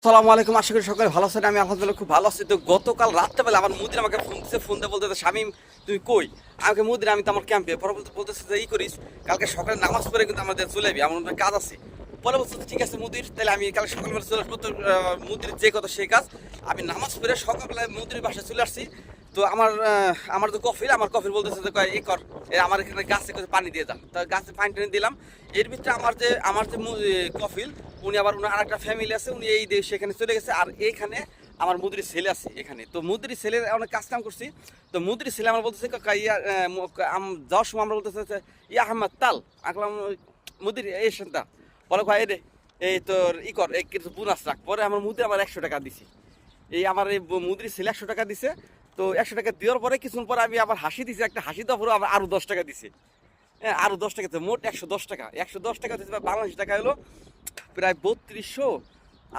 আসসালামু আলাইকুম, আশা করি সকালে ভালো আছেন। আমি আলহামদুলিল্লাহ খুব ভালো আছি। তো গতকাল রাত্রেবেলা আমার মুদির আমাকে ফোন দিয়ে বলতে শামীম তুই কই, আমাকে মুদির আমি তো আমার ক্যাম্পে পরে বলতেছে যে করিস কালকে সকালে নামাজ পড়ে কিন্তু আমাদের চলে যাবি, আমার কাজ আছে। পরে বলছে ঠিক আছে মুদির, তাহলে আমি কালকে সকালবেলা চলে আসবো। তো মুদির যে কথা সেই কাজ, আমি নামাজ পড়ে সকালবেলায় মুদির বাসায় চলে আসছি। তো আমার তো কফিল, আমার কফিল বলতেছে যে এই কর, আমার এখানে গাছে পানি দিয়ে যান। তা গাছে পানি টানি দিলাম। এর ভিতরে আমার যে কফিল, উনি আবার উনি আর একটা ফ্যামিলি আছে, উনি এই দেশে এখানে চলে গেছে। আর এইখানে আমার মুদির ছেলে আছে এখানে। তো মুদির ছেলের অনেক কাজ কাম করছি। তো মুদির ছেলে আমার বলতেছে যাওয়ার সময় আমরা বলতেছে ইয়া আহমদ তাল আঁকলাম মুদির এই সেন্টা বলে ভাই রে এই তোর কর এই কিছু বোনাস রাখ। পরে আমার মুদির আমার 100 টাকা দিছি। আমার এই মুদির ছেলে 100 টাকা দিছে। তো 100 টাকা দেওয়ার পরে কিছুক্ষণ পরে আমি আবার হাসি দিছি, একটা হাসি দেওয়ার পরে আবার আরো 10 টাকা দিছে। হ্যাঁ, আরো 10 টাকা, মোট 110 টাকা। 110 টাকা দিচ্ছে, বাংলাদেশ টাকা হলো প্রায় 3200।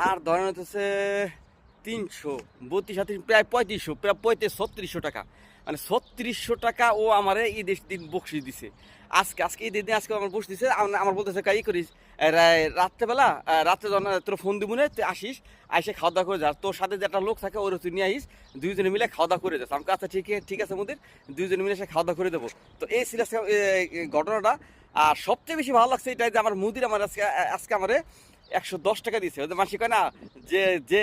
আর ধরেন হচ্ছে 300 32 প্রায় 3500, প্রায় 3600 টাকা। মানে 3600 টাকা ও আমার এই দেশ দিন বকশিস দিছে। আজকে ঈদের দিন আজকে আমার বসে দিছে। আমার বলতেছে ই করিস রাত্রেবেলা, রাত্রে যখন তোর ফোন দিব না, তুই আসিস, আইসে খাওয়া দাওয়া করে যাস, তোর সাথে যে একটা লোক থাকে ওর তুই নিয়ে আসিস, দুইজনে মিলে খাওয়া দাওয়া করে যাস। আমাকে আচ্ছা ঠিক আছে মোদের, দুইজনে মিলে সে খাওয়া দাওয়া করে দেবো। তো এই ছিল ঘটনাটা। আর সবচেয়ে বেশি ভালো লাগছে এটাই যে আমার মুদির আমার আজকে আমারে 110 টাকা দিয়েছে। ওদের মাসি কয় না যে যে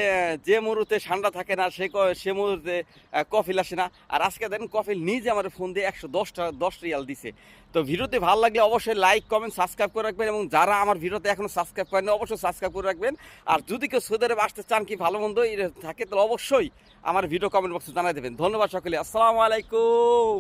যে মুহূর্তে ঠান্ডা থাকে না সে মুহূর্তে কফিল আসে না। আর আজকে দেখেন কফিল নিজে আমার ফোন দিয়ে 110 রিয়াল দিছে। তো ভিডিওতে ভালো লাগলে অবশ্যই লাইক কমেন্ট সাবস্ক্রাইব করে রাখবেন, এবং যারা আমার ভিডিওতে এখনো সাবস্ক্রাইব করেন অবশ্যই সাবস্ক্রাইব করে রাখবেন। আর যদি কেউ সৌদি আরবে আসতে চান কি ভালো মন্দ থাকে, তাহলে অবশ্যই আমার ভিডিও কমেন্ট বক্সে জানাই দেবেন। ধন্যবাদ সকলে, আসসালামু আলাইকুম।